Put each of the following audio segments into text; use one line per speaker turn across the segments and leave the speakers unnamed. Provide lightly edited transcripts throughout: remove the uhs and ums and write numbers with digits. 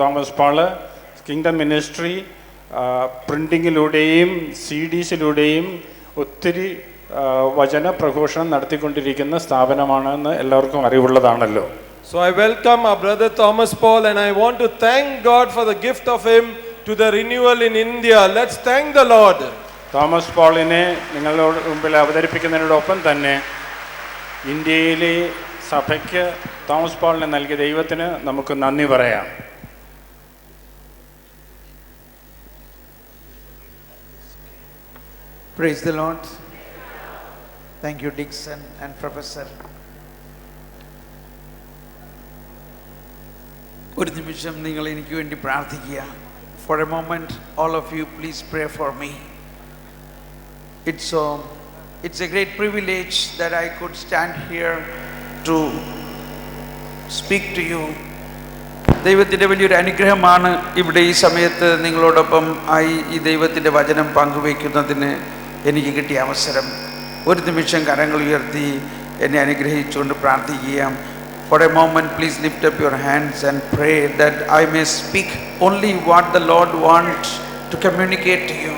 Thomas പാള് kingdom ministry പ്രിൻറ്റിങ്ങിലൂടെയും CDസിലൂടെയും ഒത്തിരി വചന പ്രഘോഷണം നടത്തിക്കൊണ്ടിരിക്കുന്ന സ്ഥാപനമാണെന്ന് എല്ലാവർക്കും അറിവുള്ളതാണല്ലോ.
So I welcome our brother Thomas Paul and I want to thank God for the gift of him to the renewal in India. Let's thank the Lord.
Thomas പോളിനെ നിങ്ങളുടെ മുമ്പിൽ അവതരിപ്പിക്കുന്നതിനോടൊപ്പം തന്നെ ഇന്ത്യയിലെ സഭയ്ക്ക് തോമസ് പോളിനെ നൽകിയ ദൈവത്തിന് നമുക്ക് നന്ദി പറയാം.
Praise the Lord. Thank you, Dixon and Professor. ഒരു നിമിഷം നിങ്ങൾ എനിക്ക് വേണ്ടി പ്രാർത്ഥിക്കുക. For a moment, all of you, please pray for me. It's a great privilege that I could stand here to speak to you. ദൈവത്തിൻ്റെ വലിയൊരു അനുഗ്രഹമാണ് ഇവിടെ ഈ സമയത്ത് നിങ്ങളോടൊപ്പം ആയി ഈ ദൈവത്തിൻ്റെ വചനം പങ്കുവയ്ക്കുന്നതിന് എനിക്ക് കിട്ടിയ അവസരം. ഒരു നിമിഷം കരങ്ങൾ ഉയർത്തി എന്നെ അനുഗ്രഹിച്ചുകൊണ്ട് പ്രാർത്ഥിക്കുക. For a moment, please lift up your hands and pray that I may speak only what the Lord wants to communicate to you.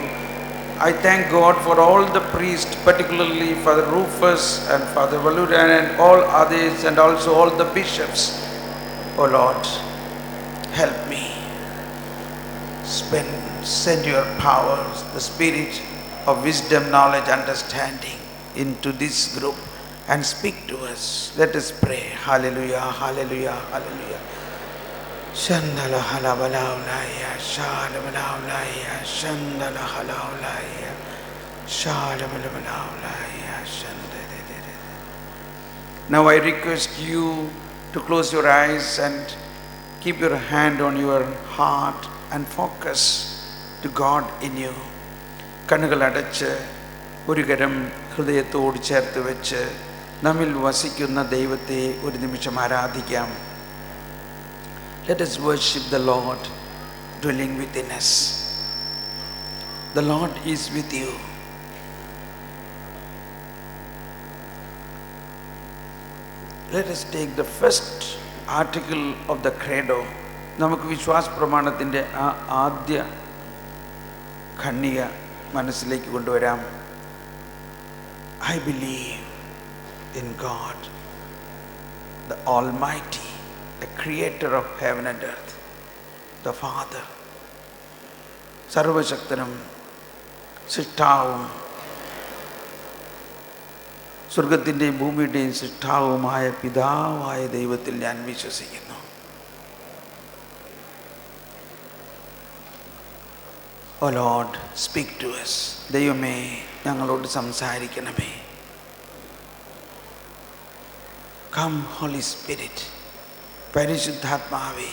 I thank God for all the priests, particularly Father Rufus and Father Valuran and all others, and also all the bishops. Oh Lord, help me. Send your powers, the spirit of wisdom, knowledge, understanding into this group and speak to us. Let us pray. Hallelujah, hallelujah, hallelujah. Shandala halabalaya, shalabalaya, shandala halabalaya, shalabalaya, shandala. Now I request you to close your eyes and keep your hand on your heart and focus to God in you. കണ്ണുകൾ അടച്ച് ഒരു കരം ഹൃദയത്തോട് ചേർത്ത് വെച്ച് നമ്മിൽ വസിക്കുന്ന ദൈവത്തെ ഒരു നിമിഷം ആരാധിക്കാം. Let us worship the Lord dwelling within us. The Lord is with you. Let us take the first article of the credo. നമുക്ക് വിശ്വാസ പ്രമാണത്തിൻ്റെ ആദ്യ ഖണ്ഡിക മനസ്സിലേക്ക് കൊണ്ടുവരാം. I believe in God, the Almighty, the creator of heaven and earth, the Father, സർവശക്തനും സൃഷ്ടാവും സ്വർഗത്തിൻ്റെയും ഭൂമിയുടെയും സൃഷ്ടാവുമായ പിതാവായ ദൈവത്തിൽ ഞാൻ വിശ്വസിക്കുന്നു. Oh Lord, speak to us. ദൈവമേ, ഞങ്ങളോട് സംസാരിക്കണമേ. Come, Holy Spirit. പരിശുദ്ധാത്മാവേ.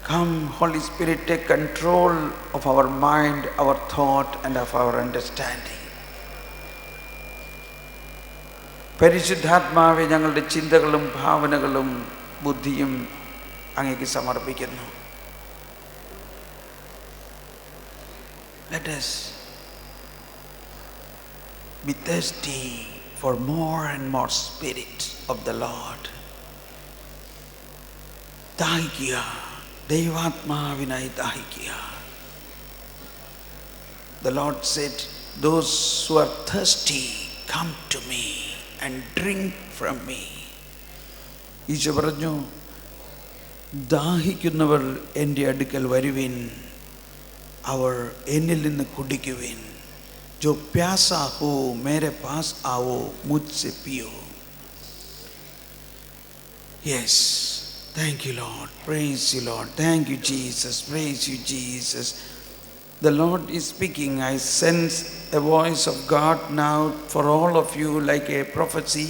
Come, Holy Spirit, take control of our mind, our thought, and of our understanding. പരിശുദ്ധാത്മാവേ, ഞങ്ങളുടെ ചിന്തകളും ഭാവനകളും ബുദ്ധിയും അങ്ങേക്ക് സമർപ്പിക്കുന്നു. Let us be thirsty for more and more Spirit of the Lord. ദാഹിക്കുക, ദൈവാത്മാവിനായി ദാഹിക്കുക. The Lord said, those who are thirsty, come to me and drink from me. Isho പറഞ്ഞു, ദാഹിക്കുന്നവർ എൻ്റെ അടുക്കൽ വരുവിൻ, അവർ എന്നിൽ നിന്ന് കുടിക്കുവിൻ. जो प्यासा हो मेरे पास आओ, मुझसे पियो. Yes, thank you Lord, praise you Lord, thank you Jesus, praise you Jesus. The Lord is speaking. I sense a voice of God now for all of you like a prophecy.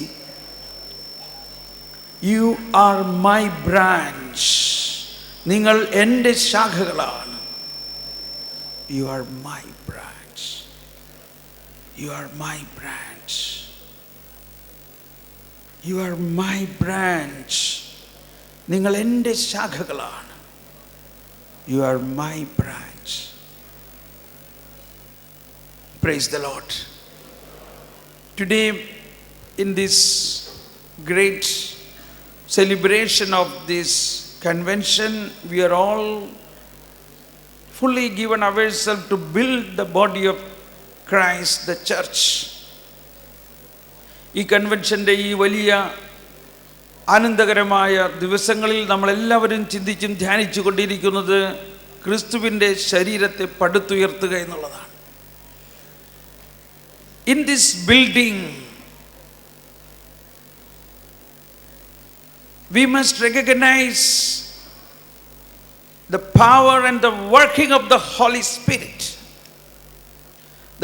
You are my branch. നിങ്ങൾ എൻ്റെ ശാഖകളാണ്. You are my branch. You are my branch. You are my branch. നിങ്ങൾ എൻ്റെ ശാഖകളാണ്. You are my branch. Praise the Lord. Today, in this great celebration of this convention, we are all fully given ourselves to build the body of Christ, the church. ഈ കൺവെൻഷൻ്റെ ഈ വലിയ ആനന്ദകരമായ ദിവസങ്ങളിൽ നമ്മളെല്ലാവരും ചിന്തിച്ചും ധ്യാനിച്ചു കൊണ്ടിരിക്കുന്നത് ക്രിസ്തുവിൻ്റെ ശരീരത്തെ പടുത്തുയർത്തുക എന്നുള്ളതാണ്. In this building, we must recognize the power and the working of the Holy Spirit.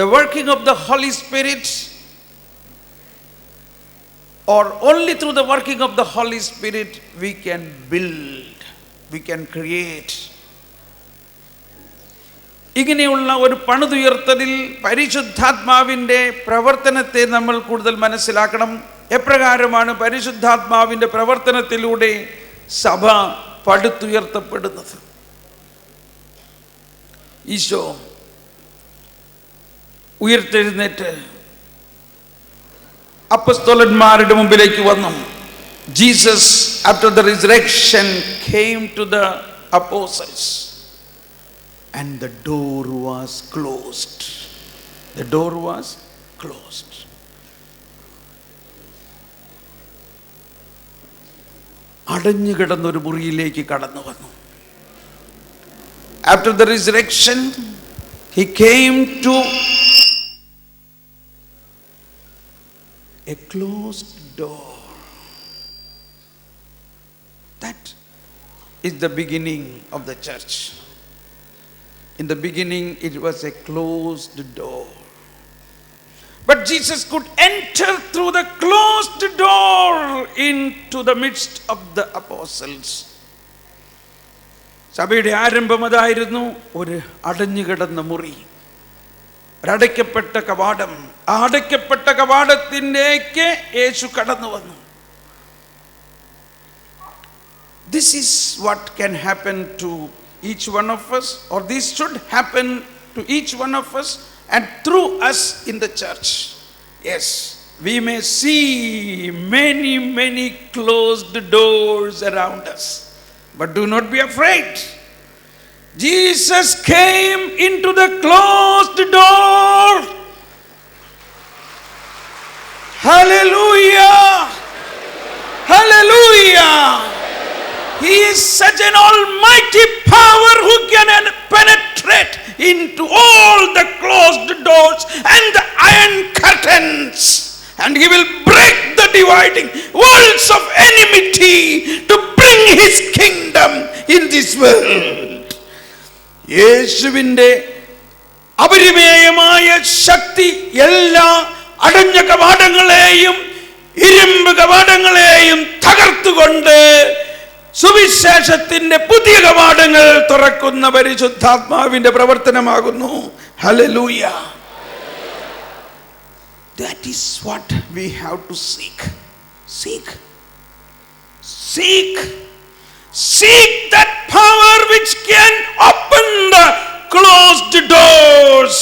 The working of the Holy Spirit, or only through the working of the Holy Spirit we can build, we can create. ഇങ്ങനെയുള്ള ഒരു പണിതുയർത്തലിൽ പരിശുദ്ധാത്മാവിൻ്റെ പ്രവർത്തനത്തെ നമ്മൾ കൂടുതൽ മനസ്സിലാക്കണം. എപ്രകാരമാണ് പരിശുദ്ധാത്മാവിൻ്റെ പ്രവർത്തനത്തിലൂടെ സഭ പടുത്തുയർത്തപ്പെടുന്നത്? ഈശോ ഉയർത്തെഴുന്നേറ്റ് അപ്പസ്തോലന്മാരുടെ മുമ്പിലേക്ക് വന്നു. Jesus after the resurrection came to the apostles and the door was closed. The door was closed. അടഞ്ഞു കിടന്നൊരു മുറിയിലേക്ക് കടന്നു വന്നു. After the resurrection, he came to a closed door. That is the beginning of the church. In the beginning, it was a closed door. But Jesus could enter through the closed door into the midst of the apostles. സഭയുടെ ആരംഭം അതായിരുന്നു, ഒരു അടഞ്ഞുകിടന്ന മുറി, ഒരടയ്ക്കപ്പെട്ട കവാടം. ആ അടയ്ക്കപ്പെട്ട കവാടത്തിലേക്ക് യേശു കടന്നു വന്നു. This is what can happen to each one of us, or this should happen to each one of us and through us in the church. Yes, we may see many closed doors around us, but do not be afraid. Jesus came into the closed door. Hallelujah! Hallelujah! He is such an almighty power who can penetrate into all the closed doors and the iron curtains, and he will break the dividing walls of enmity to bring his kingdom in this world. യേശുവിൻ്റെ അപരിമേയമായ ശക്തി എല്ലാ അടഞ്ഞ കവാടങ്ങളെയും ഇരുമ്പ് കവാടങ്ങളെയും തകർത്തുകൊണ്ട് സുവിശേഷത്തിന്റെ പുതിയ കവാടങ്ങൾ തുറക്കുന്ന പരിശുദ്ധാത്മാവിന്റെ പ്രവർത്തനമാകുന്നു. Hallelujah. That is what we have to seek. Seek that power which can open the closed doors.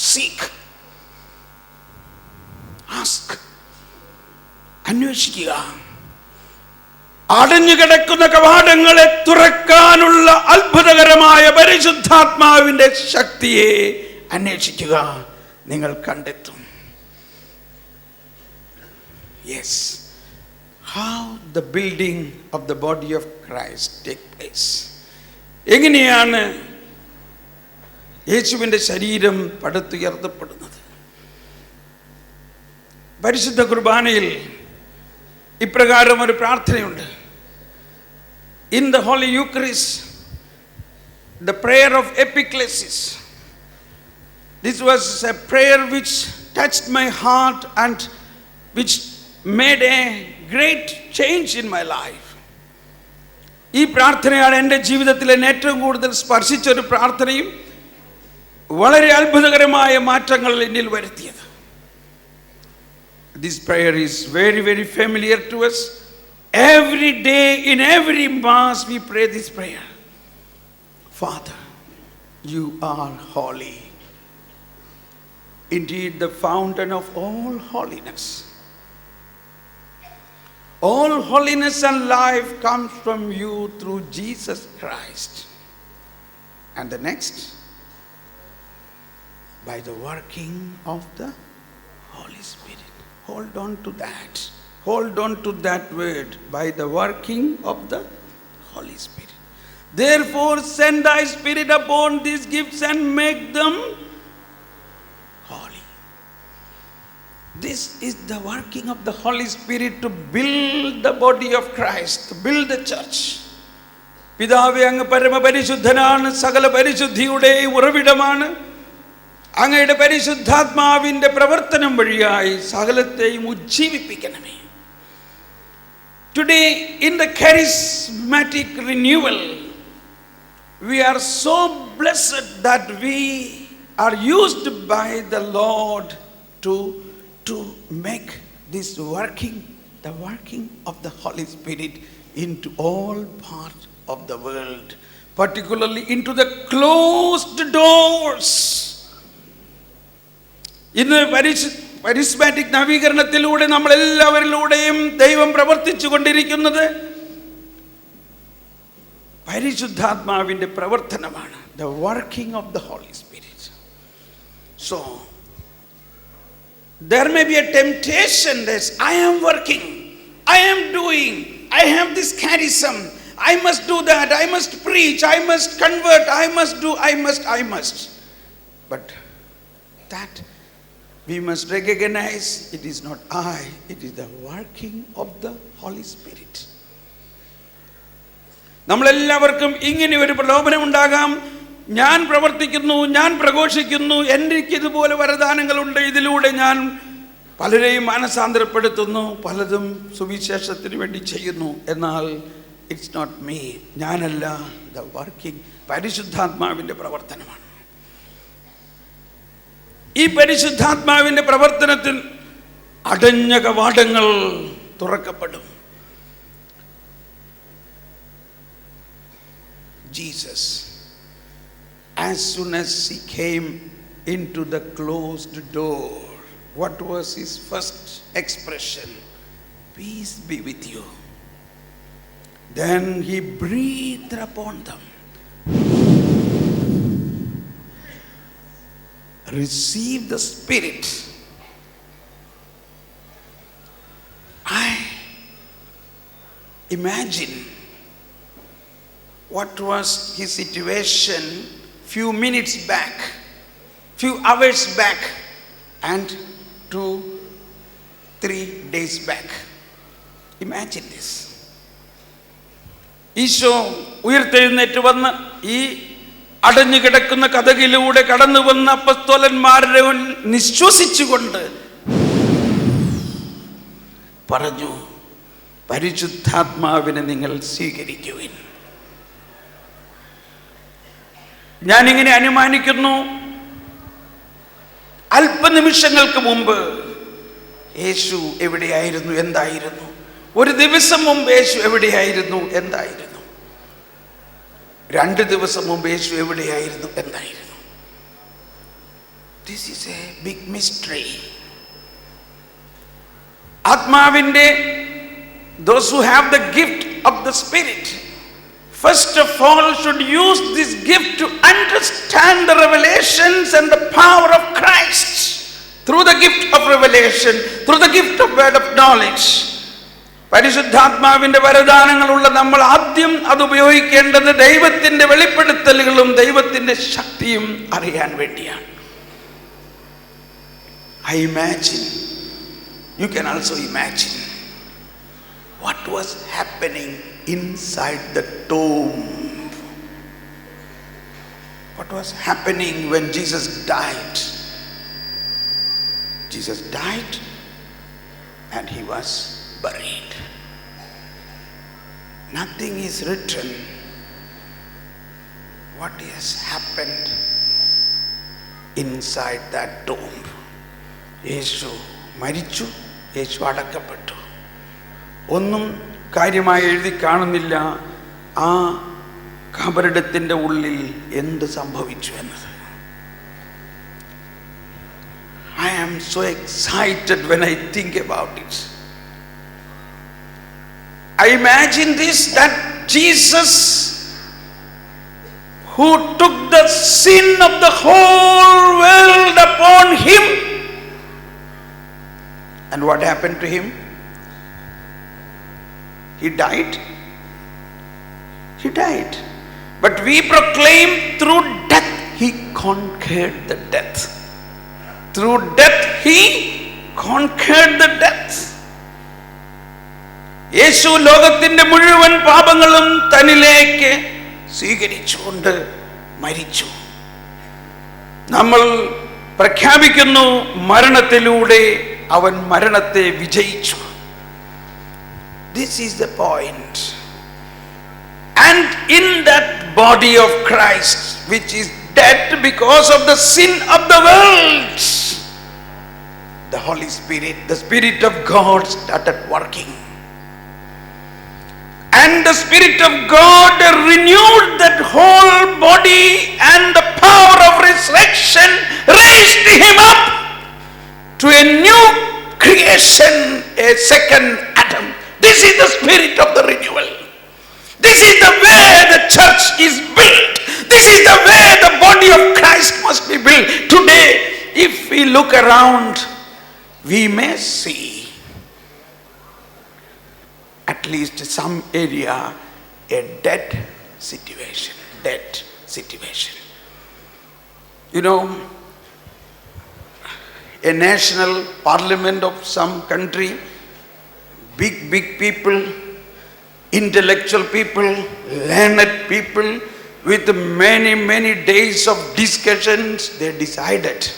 Seek. Ask. അന്വേഷിക്കുക. അടഞ്ഞു കിടക്കുന്ന കവാടങ്ങളെ തുറക്കാനുള്ള അത്ഭുതകരമായ പരിശുദ്ധാത്മാവിന്റെ ശക്തിയെ അന്വേഷിക്കുക. നിങ്ങൾ കണ്ടെത്തും. Yes. How the building of the body of Christ take place. എങ്ങനെയാണ് യേശുവിൻ്റെ ശരീരം പടുത്തുയർത്തപ്പെടുന്നത്? പരിശുദ്ധ കുർബാനയിൽ ഇപ്രകാരം ഒരു പ്രാർത്ഥനയുണ്ട്. In the Holy Eucharist, the prayer of epiclesis. This was a prayer which touched my heart and which made a great change in my life. ഈ പ്രാർത്ഥനയാണ് എൻ്റെ ജീവിതത്തിൽ എന്നെ ഏറ്റവും കൂടുതൽ സ്പർശിച്ചൊരു പ്രാർത്ഥനയും വളരെ അത്ഭുതകരമായ മാറ്റങ്ങൾ എന്നിൽ വരുത്തിയത്. This prayer is very familiar to us. Every day, in every mass, we pray this prayer. Father, you are holy. Indeed, the fountain of all holiness. All holiness and life comes from you through Jesus Christ. And the next, by the working of the Holy Spirit. Hold on to that. Hold on to that word. By the working of the Holy Spirit. Therefore send thy Spirit upon these gifts and make them holy. This is the working of the Holy Spirit to build the body of Christ, to build the church. പിതാവേ, അങ്ങ് പരമപരിശുദ്ധനാണ്, സകല പരിശുദ്ധിയുടെ ഉറവിടമാണ്. അങ്ങയുടെ പരിശുദ്ധാത്മാവിൻ്റെ പ്രവർത്തനം വഴിയായി സകലത്തെയും ഉജ്ജീവിപ്പിക്കണമേ. Today in the charismatic renewal, we are so blessed that we are used by the Lord to make this working, the working of the Holy Spirit into all parts of the world, particularly into the closed doors. ഇന്ന് പരിസ്മാറ്റിക് നവീകരണത്തിലൂടെ നമ്മളെല്ലാവരിലൂടെയും ദൈവം പ്രവർത്തിച്ചു കൊണ്ടിരിക്കുന്നത് പരിശുദ്ധാത്മാവിൻ്റെ പ്രവർത്തനമാണ്. The working of the Holy Spirit. So there may be a temptation that I am working, I am doing, I have this charism, I must do that, I must preach, I must convert, I must do, I must. But that we must recognize it is not I, it is the working of the Holy Spirit. നമ്മളെല്ലാവർക്കും ഇങ്ങനെ ഒരു പ്രലോഭനം ഉണ്ടാകാം. ഞാൻ പ്രവർത്തിക്കുന്നു, ഞാൻ പ്രഘോഷിക്കുന്നു, എനിക്ക് ഇതുപോലെ വരദാനങ്ങളുണ്ട്, ഇതിലൂടെ ഞാൻ പലരെയും മാനസാന്തരപ്പെടുത്തുന്നു, പലതും സുവിശേഷത്തിന് വേണ്ടി ചെയ്യുന്നു. എന്നാൽ ഇറ്റ്സ് നോട്ട് മീ, ഞാനല്ല. ദ വർക്കിംഗ് പരിശുദ്ധാത്മാവിൻ്റെ പ്രവർത്തനമാണ്. ഈ പരിശുദ്ധാത്മാവിൻ്റെ പ്രവർത്തനത്തിൽ അടഞ്ഞ കവാടങ്ങൾ തുറക്കപ്പെടും. Jesus, as soon as he came into the closed door, what was his first expression? Peace be with you. Then he breathed upon them. Receive the Spirit. I imagine what was his situation few minutes back, few hours back, and 2-3 days back. Imagine this. Isho ഉയർത്തെഴുന്നേറ്റ് വന്ന് ഈ അടഞ്ഞു കിടക്കുന്ന കതകിലൂടെ കടന്നു വന്ന അപ്പസ്തോലന്മാരെ നിശ്വസിച്ചുകൊണ്ട് പറഞ്ഞു, പരിശുദ്ധാത്മാവിനെ നിങ്ങൾ സ്വീകരിക്കുവിൻ. ഞാനിങ്ങനെ അനുമാനിക്കുന്നു, അല്പനിമിഷങ്ങൾക്ക് മുമ്പ് യേശു എവിടെയായിരുന്നു, എന്തായിരുന്നു? ഒരു ദിവസം മുമ്പ് യേശു എവിടെയായിരുന്നു, എന്തായിരുന്നു? 2 ദിവസം മുമ്പ് യേശു എവിടെയായിരുന്നു, എന്തായിരുന്നു? This is a big mystery. ആത്മാവിൻ്റെ those who have the gift of the Spirit first of all should use this gift to understand the revelations and the power of Christ through the gift of revelation, through the gift of word of knowledge. പരിശുദ്ധാത്മാവിൻ്റെ വരദാനങ്ങളുള്ള നമ്മൾ ആദ്യം അത് ഉപയോഗിക്കേണ്ടത് ദൈവത്തിൻ്റെ വെളിപ്പെടുത്തലുകളും ദൈവത്തിൻ്റെ ശക്തിയും അറിയാൻ വേണ്ടിയാണ്. I imagine, you can also imagine what was happening inside the tomb. What was happening when Jesus died? Jesus died and he was buried. Nothing is written what has happened inside that tomb. യേശു മരിച്ചു, യേശു അടക്കപ്പെട്ടു. ഒന്നും കാര്യമായി എഴുതി കാണുന്നില്ല ആ കബറിടത്തിൻ്റെ ഉള്ളിൽ എന്ത് സംഭവിച്ചു എന്നത്. I am so excited when I think about it. I imagine this, that Jesus, who took the sin of the whole world upon him, and what happened to him? He died. He died. But we proclaim through death he conquered the death. Through death he conquered the death. യേശു ലോകത്തിന്റെ മുഴുവൻ പാപങ്ങളും തന്നിലേക്ക് സ്വീകരിച്ചുകൊണ്ട് മരിച്ചു. നമ്മൾ പ്രഖ്യാപിക്കുന്നു, മരണത്തിലൂടെ അവൻ മരണത്തെ വിജയിച്ചു. This is the point. And in that body of Christ, which is dead because of the sin of the world, the Holy Spirit, the Spirit of God started working. And the Spirit of God renewed that whole body, and the power of resurrection raised him up to a new creation, a second Adam. This is the spirit of the renewal. This is the way the church is built. This is the way the body of Christ must be built. Today, if we look around, we may see at least some area a dead situation. Dead situation. You know, a national parliament of some country, big people, intellectual people, learned people, with many days of discussions, they decided.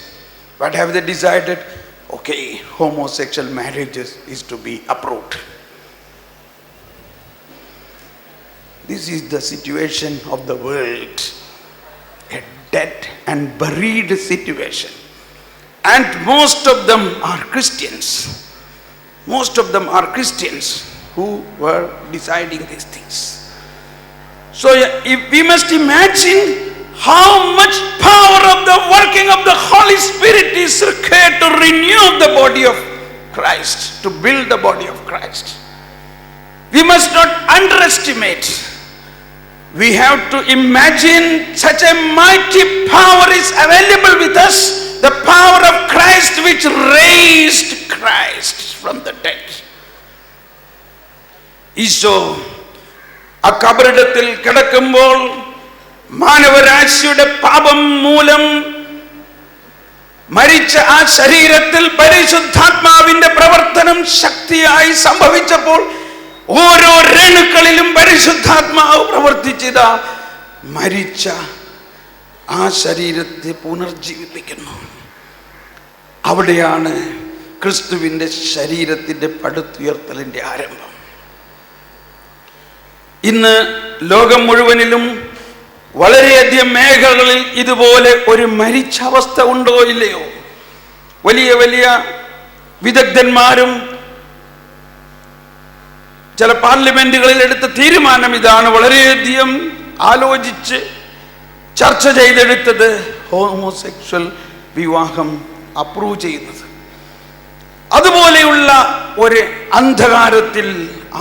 What have they decided? Okay, homosexual marriages is to be approved. This is the situation of the world. A dead and buried situation. And most of them are Christians. Most of them are Christians who were deciding these things. So if we must imagine how much power of the working of the Holy Spirit is required to renew the body of Christ, to build the body of Christ. We must not underestimate. We have to imagine such a mighty power is available with us. The power of Christ which raised Christ from the dead. Isho ആ കബറിടത്തിൽ കിടക്കുമ്പോൾ മാനവരാശിയുടെ പാപം മൂലം മരിച്ച ആ ശരീരത്തിൽ പരിശുദ്ധാത്മാവിന്റെ പ്രവർത്തനം ശക്തിയായി സംഭവിച്ചപ്പോൾ ഓരോ രണുക്കളിലും പരിശുദ്ധാത്മാവ് പ്രവർത്തിച്ചതാ മരിച്ച ആ ശരീരത്തെ പുനർജീവിപ്പിക്കുന്നു. അവിടെയാണ് ക്രിസ്തുവിന്റെ ശരീരത്തിന്റെ പടുത്തുയർത്തലിന്റെ ആരംഭം. ഇന്ന് ലോകം മുഴുവനിലും വളരെയധികം മേഖലകളിൽ ഇതുപോലെ ഒരു മരിച്ച അവസ്ഥ ഉണ്ടോ ഇല്ലയോ? വലിയ വലിയ വിദഗ്ധന്മാരും ചില പാർലമെന്റുകളിൽ എടുത്ത തീരുമാനം ഇതാണ്. വളരെയധികം ആലോചിച്ച് ചർച്ച ചെയ്തെടുത്തത് ഹോമോസെക്ഷൽ വിവാഹം അപ്രൂവ് ചെയ്യുന്നത്. അതുപോലെയുള്ള ഒരു അന്ധകാരത്തിൽ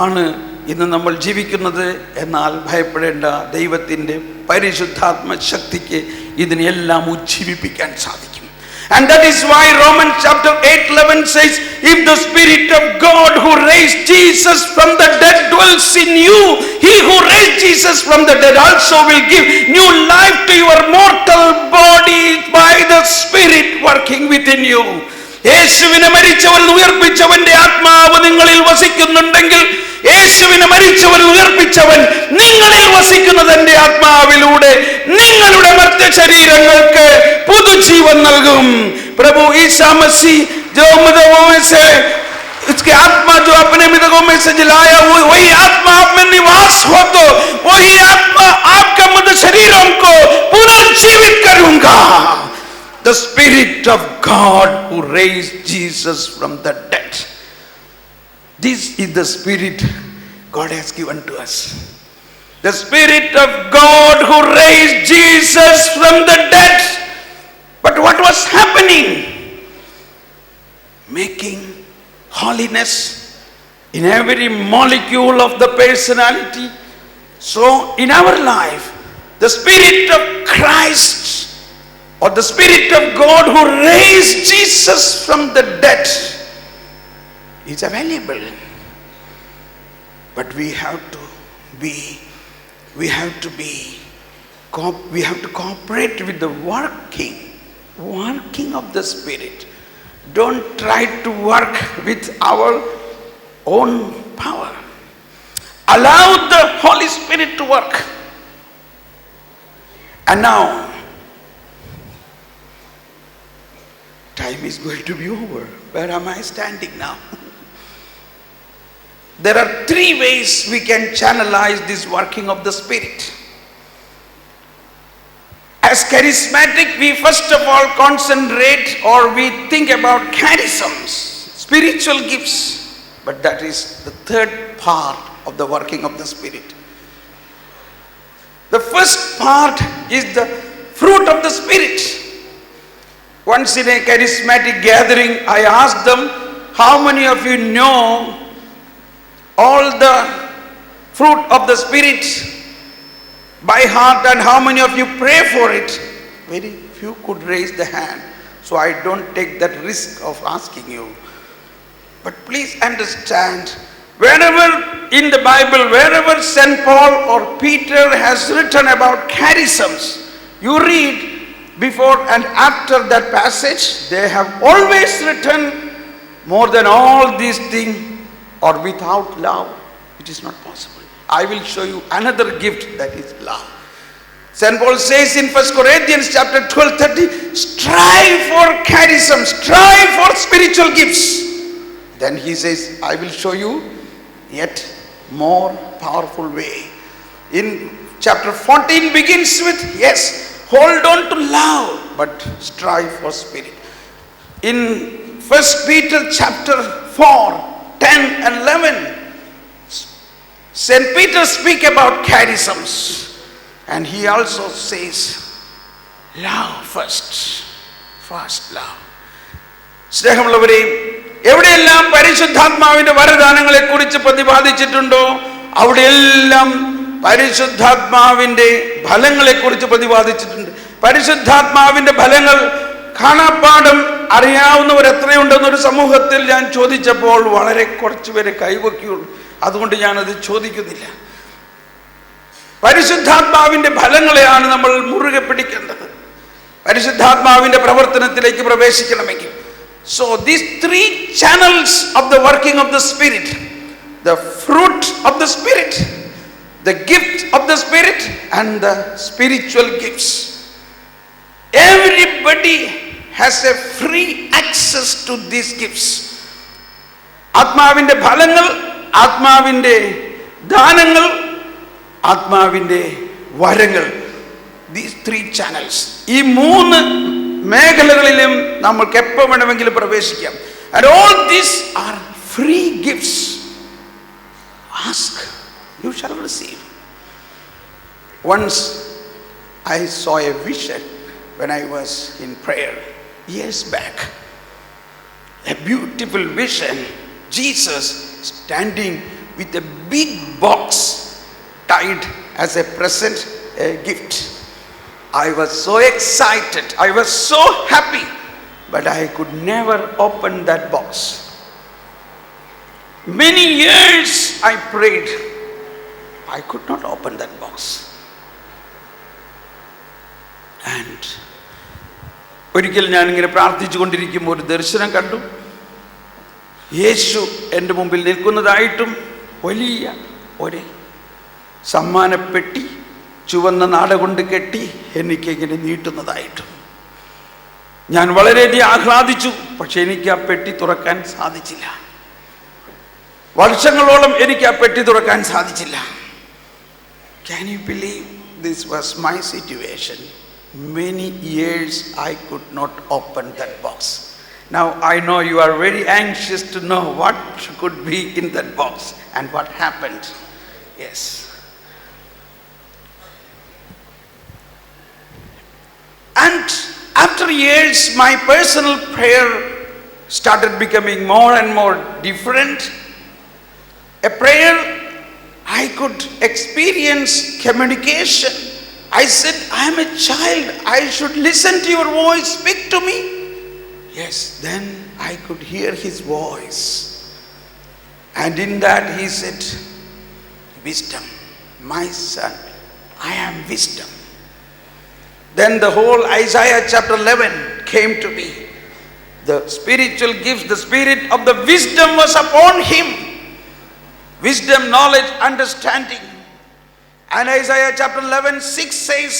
ആണ് ഇന്ന് നമ്മൾ ജീവിക്കുന്നത്. എന്നാൽ ഭയപ്പെടേണ്ട, ദൈവത്തിൻ്റെ പരിശുദ്ധാത്മ ശക്തിക്ക് ഇതിനെല്ലാം ഉജ്ജീവിപ്പിക്കാൻ സാധിക്കും. And that is why Romans chapter 8:11 says, if the Spirit of God who raised Jesus from the dead dwells in you, he who raised Jesus from the dead also will give new life to your mortal body by the Spirit working within you. യേശുവിനെ മരിച്ചവൻ ഉയർപ്പിച്ചവന്റെ ആത്മാവ് നിങ്ങളിൽ വസിക്കുന്നുണ്ടെങ്കിൽ, യേശുവിനെ മരിച്ചവൻ ഉയർപ്പിച്ചവൻ നിങ്ങളിൽ വസിക്കുന്നതിന്റെ ആത്മാവിലൂടെ നിങ്ങളുടെ മർത്ത ശരീരങ്ങൾക്ക് പുതുജീവൻ നൽകും. പ്രഭു ईसा मसीह जो मृतकों में से इसके आत्मा जो अपने मृतकों में से जलाया, वही आत्मा आप में निवास हो तो वही आत्मा आपका मृत शरीरों को पुनर्जीवित करूंगा. The Spirit of God who raised Jesus from the dead. This is the Spirit God has given to us. The Spirit of God who raised Jesus from the dead. But what was happening? Making holiness in every molecule of the personality. So in our life, the Spirit of Christ or the Spirit of God who raised Jesus from the dead is available. But we have to cooperate with the working of the Spirit. Don't try to work with our own power. Allow the Holy Spirit to work. And now, time is going to be over. Where am I standing now? There are three ways we can channelize this working of the Spirit. As charismatic, we first of all concentrate or we think about charisms, spiritual gifts. But that is the third part of the working of the Spirit. The first part is the fruit of the Spirit. Once in a charismatic gathering, I asked them, how many of you know all the fruit of the Spirit by heart, and how many of you pray for it? Very few could raise the hand. So I don't take that risk of asking you. But please understand, wherever in the Bible, wherever St. Paul or Peter has written about charisms, you read before and after that passage, they have always written, more than all these things or without love, it is not possible. I will show you another gift, that is love. St. Paul says in 1 Corinthians chapter 12:30, strive for charism, strive for spiritual gifts. Then he says, I will show you yet more powerful way. In chapter 14 begins with, yes, hold on to love, but strive for spirit. In 1 Peter chapter 4, 10 and 11, St. Peter speak about charisms, and he also says, love first love. സ്നേഹമുള്ളവരെ, എവിടെയെല്ലാം പരിശുദ്ധാത്മാവിന്റെ വരദാനങ്ങളെ കുറിച്ച് പ്രതിപാദിച്ചിട്ടുണ്ടോ അവിടെയെല്ലാം പരിശുദ്ധാത്മാവിന്റെ ഫലങ്ങളെ കുറിച്ച് പ്രതിപാദിച്ചിട്ടുണ്ട്. പരിശുദ്ധാത്മാവിന്റെ ഫലങ്ങൾ കാണാപ്പാഠം അറിയാവുന്നവർ എത്രയുണ്ടെന്നൊരു സമൂഹത്തിൽ ഞാൻ ചോദിച്ചപ്പോൾ വളരെ കുറച്ച് പേരെ കൈവയ്ക്കുള്ളൂ. അതുകൊണ്ട് ഞാനത് ചോദിക്കുന്നില്ല. പരിശുദ്ധാത്മാവിന്റെ ഫലങ്ങളെയാണ് നമ്മൾ മുറുകെ പിടിക്കേണ്ടത് പരിശുദ്ധാത്മാവിന്റെ പ്രവർത്തനത്തിലേക്ക് പ്രവേശിക്കണമെങ്കിൽ. So these three channels of the working of the Spirit, the fruit of the Spirit, the gift of the Spirit, and the spiritual gifts. Everybody has a free access to these gifts. ആത്മാവിന്റെ ഫലങ്ങൾ, ആത്മാവിന്റെ ദാനങ്ങൾ, ആത്മാവിന്റെ വരങ്ങൾ, these three channels. ഈ മൂന്ന് മേഖലകളിലും നമ്മൾക്ക് എപ്പോൾ വേണമെങ്കിലും പ്രവേശിക്കാം. And all these are free gifts. Ask, you shall receive. Once I saw a vision when I was in prayer years back. A beautiful vision. Jesus standing with a big box tied as a present, a gift. I was so excited, I was so happy, but I could never open that box. Many years I prayed, I could not open that box. And ഒരിക്കൽ ഞാനിങ്ങനെ പ്രാർത്ഥിച്ചു കൊണ്ടിരിക്കുമ്പോൾ ഒരു ദർശനം കണ്ടു. യേശു എൻ്റെ മുമ്പിൽ നിൽക്കുന്നതായിട്ടും വലിയ ഒരു സമ്മാനപ്പെട്ടി ചുവന്ന നാട കൊണ്ട് കെട്ടി എനിക്കിങ്ങനെ നീട്ടുന്നതായിട്ടും. ഞാൻ വളരെയധികം ആഹ്ലാദിച്ചു. പക്ഷെ എനിക്ക് ആ പെട്ടി തുറക്കാൻ സാധിച്ചില്ല. വർഷങ്ങളോളം എനിക്ക് ആ പെട്ടി തുറക്കാൻ സാധിച്ചില്ല. Can you believe this was my situation? Many years I could not open that box. Now I know you are very anxious to know what could be in that box and what happened. Yes. And after years, my personal prayer started becoming more and more different. a prayer, I could experience communication. I said, I am a child, I should listen to your voice, speak to me. Yes, then I could hear his voice. And in that he said, wisdom, my son, I am wisdom. Then the whole Isaiah chapter 11 came to me. The spiritual gifts, the spirit of the wisdom was upon him. Wisdom, knowledge, understanding. And Isaiah chapter 11:6 says,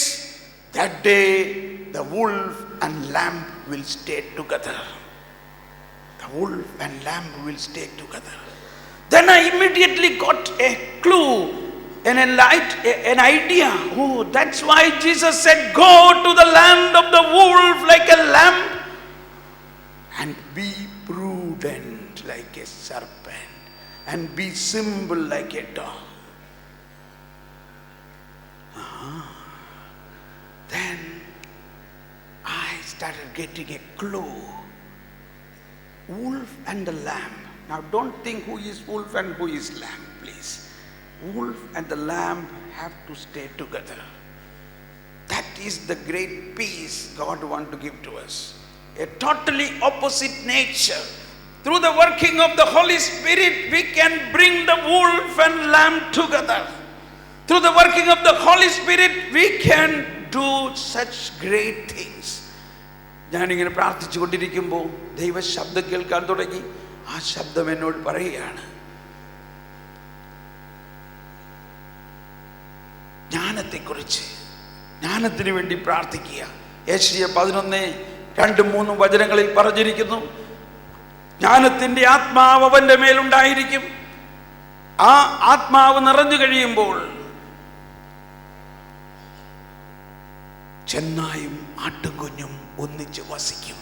that day the wolf and lamb will stay together. The wolf and lamb will stay together. Then I immediately got a clue and an idea. Oh, that's why Jesus said, go to the land of the wolf like a lamb and be prudent like a serpent and be simple like a dog. Then I started getting a clue. Wolf and the lamb. Now don't think who is wolf and who is lamb, please. Wolf and the lamb have to stay together. That is the great peace God wants to give to us. A totally opposite nature. Through the working of the Holy Spirit, we can bring the wolf and lamb together. Through the working of the Holy Spirit, we can do such great things. ഞാനിങ്ങനെ പ്രാർത്ഥിച്ചു കൊണ്ടിരിക്കുമ്പോൾ ദൈവ ശബ്ദം കേൾക്കാൻ തുടങ്ങി. ആ ശബ്ദം എന്നോട് പറയുകയാണ്, ജ്ഞാനത്തെക്കുറിച്ച്, ജ്ഞാനത്തിന് വേണ്ടി പ്രാർത്ഥിക്കുക. യെശയ്യാ 11:2-3 വചനങ്ങളിൽ പറഞ്ഞിരിക്കുന്നു, ജ്ഞാനത്തിന്റെ ആത്മാവ് അവന്റെ മേലുണ്ടായിരിക്കും. ആ ആത്മാവ് നിറഞ്ഞു കഴിയുമ്പോൾ ചെന്നായും ആട്ടുകുഞ്ഞും ഒന്നിച്ച് വസിക്കും.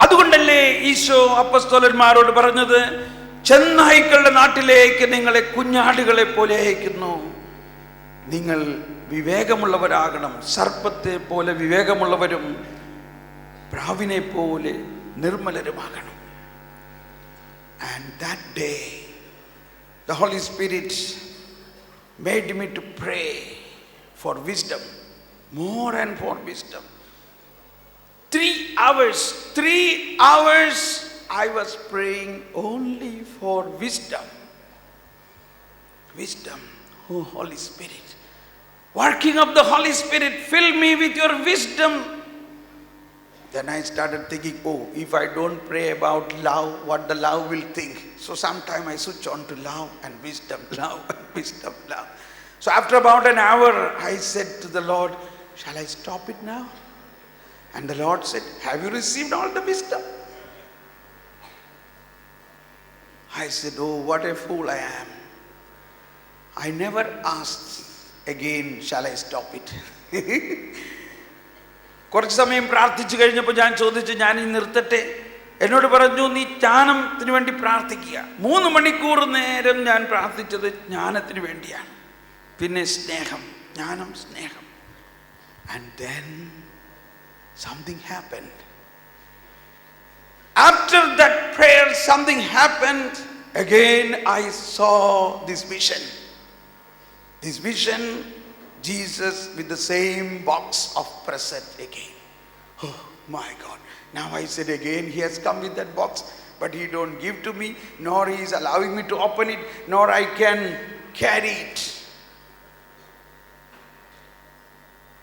അതുകൊണ്ടല്ലേ ഈശോ അപ്പസ്തോലന്മാരോട് പറഞ്ഞത്, ചെന്നായ്ക്കളുടെ നാട്ടിലേക്ക് നിങ്ങളെ കുഞ്ഞാടുകളെ പോലെ അയക്കുന്നു. നിങ്ങൾ വിവേകമുള്ളവരാകണം, സർപ്പത്തെ പോലെ വിവേകമുള്ളവരും പ്രാവിനെ പോലെ നിർമ്മലരുമാകണം. And that day the Holy Spirit made me to pray for wisdom, more and more wisdom. 3 hours I was praying only for wisdom. Wisdom. Oh Holy Spirit, working of the Holy Spirit, fill me with your wisdom. Then I started thinking, oh, if I don't pray about love, what the love will think. So sometime I switch on to love and wisdom, love and wisdom, love. So after about an hour, I said to the Lord, shall I stop it now? And the Lord said, have you received all the wisdom? I said, oh, what a fool I am. I never asked again, shall I stop it? കുറച്ച് സമയം പ്രാർത്ഥിച്ചു കഴിഞ്ഞപ്പോൾ ഞാൻ ചോദിച്ചു, ഞാൻ ഈ നിർത്തട്ടെ? എന്നോട് പറഞ്ഞു, നീ ജ്ഞാനത്തിന് വേണ്ടി പ്രാർത്ഥിക്കുക. 3 മണിക്കൂർ നേരം ഞാൻ പ്രാർത്ഥിച്ചത് ജ്ഞാനത്തിന് വേണ്ടിയാണ്. പിന്നെ സ്നേഹം, ജ്ഞാനം, സ്നേഹം. And then something happened. After that prayer, something happened. Again I saw this vision. This vision, Jesus with the same box of present again. Oh my God. Now I said again, he has come with that box, but he don't give to me, nor he is allowing me to open it, nor I can carry it.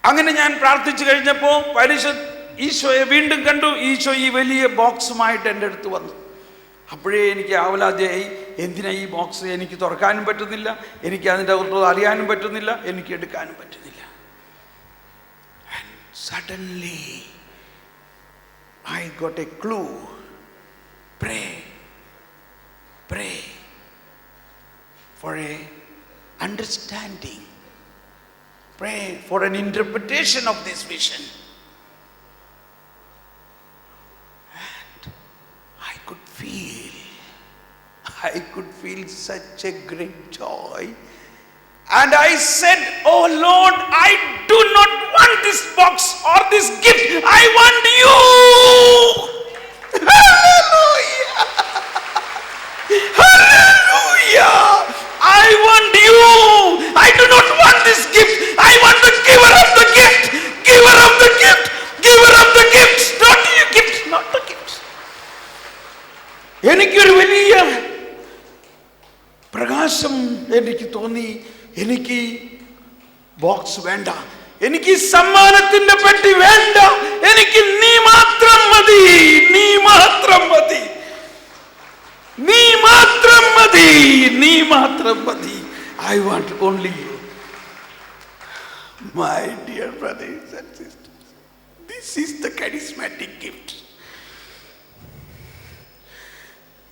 അങ്ങനെ ഞാൻ പ്രാർത്ഥിച്ചു കഴിഞ്ഞപ്പോൾ പരിശുദ്ധ ഈശോയെ വീണ്ടും കണ്ടു. ഈശോ ഈ വലിയ ബോക്സുമായിട്ട് എൻ്റെ അടുത്ത് വന്നു. അപ്പോഴേ എനിക്ക് ആവലാതിയായി, എന്തിനാ ഈ ബോക്സ്? എനിക്ക് തുറക്കാനും പറ്റുന്നില്ല, എനിക്ക് അതിൻ്റെ അകത്തുള്ളത് അറിയാനും പറ്റുന്നില്ല, എനിക്ക് എടുക്കാനും പറ്റുന്നില്ല. And suddenly I got a clue. Pray for a understanding. Pray for an interpretation of this vision. And I could feel such a great joy. And I said, oh Lord, I do not want this box or this gift. I want you. Hallelujah. Hallelujah. I want you. I do not want this gift. I want the giver of the gift. Giver of the gift. Giver of the gift. Not the gift. Not the gift. എനിക്കൊരു വലിയ പ്രകാശം എനിക്ക് തോന്നി. എനിക്ക് box വേണ്ട, എനിക്ക് സമ്മാനത്തിന്റെ പെട്ടി വേണ്ട, എനിക്ക് നീ മാത്രം മതി, നീ മാത്രം മതി, നീ മാത്രം മതി, നീ മാത്രം മതി. I want only you. My dear brothers and sisters, this is the charismatic gift.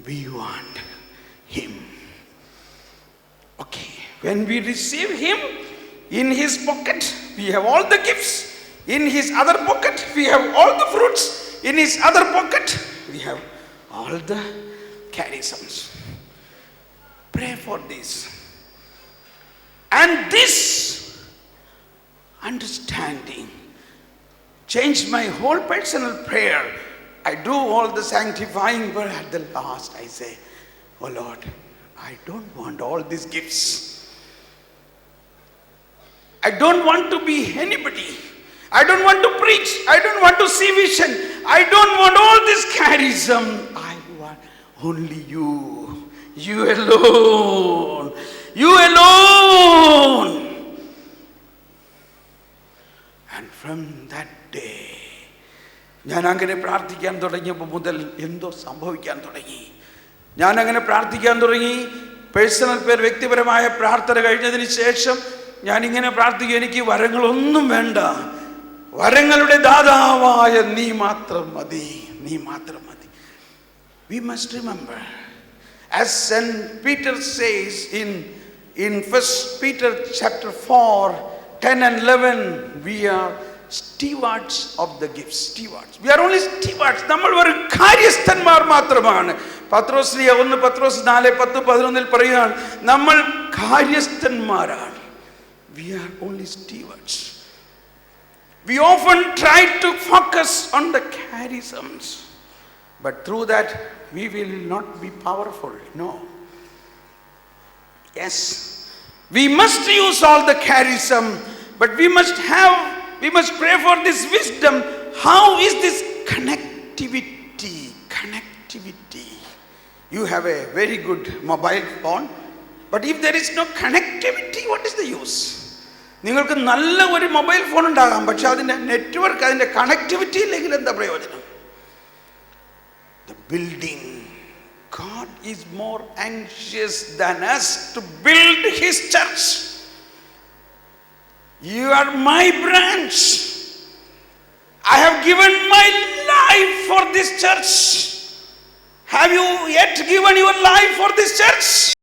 We want him. Okay, when we receive him, in his pocket we have all the gifts, in his other pocket we have all the fruits, in his other pocket we have all the charisms. Pray for this, and this understanding changed my whole personal prayer. I do all the sanctifying, but at the last I say, oh Lord, I don't want all these gifts. I don't want to be anybody. I don't want to preach. I don't want to see vision. I don't want all this charism. I want only you. You alone. You alone. And from that day, ഞാൻ അങ്ങനെ പ്രാർത്ഥിക്കാൻ തുടങ്ങിയപ്പോൾ മുതൽ എന്തോ സംഭവിക്കാൻ തുടങ്ങി. ഞാൻ അങ്ങനെ പ്രാർത്ഥിക്കാൻ തുടങ്ങി. പേഴ്സണൽ വ്യക്തിപരമായ പ്രാർത്ഥന കഴിഞ്ഞതിന് ശേഷം ഞാൻ ഇങ്ങനെ പ്രാർത്ഥിക്കും, എനിക്ക് വരങ്ങളൊന്നും വേണ്ട, വരങ്ങളുടെ ദാതാവായ നീ മാത്രം മതി, നീ മാത്രം മതി. We must remember, as St. Peter says in 1 Peter chapter 4, 10 and 11, we are stewards of the gifts. Stewards. We are only stewards. നമ്മൾ ഒരു കാര്യസ്ഥന്മാർ മാത്രമാണ്. പത്രോസ് 1 പത്രോസ് 4:10-11 പറയുകയാണ്, നമ്മൾ കാര്യസ്ഥന്മാരാണ്. We are only stewards. We often try to focus on the charisms, but through that we will not be powerful. No. Yes, we must use all the charism, but we must pray for this wisdom. How is this connectivity? Connectivity. You have a very good mobile phone, but if there is no connectivity, what is the use? നിങ്ങൾക്ക് നല്ല ഒരു mobile phone ഉണ്ടാകാം, പക്ഷെ അതിൻ്റെ network, അതിൻ്റെ connectivity ഇല്ലെങ്കിൽ എന്താ പ്രയോജനം? The building. God is more anxious than us to build his church. You are my branch. I have given my life for this church. Have you yet given your life for this church?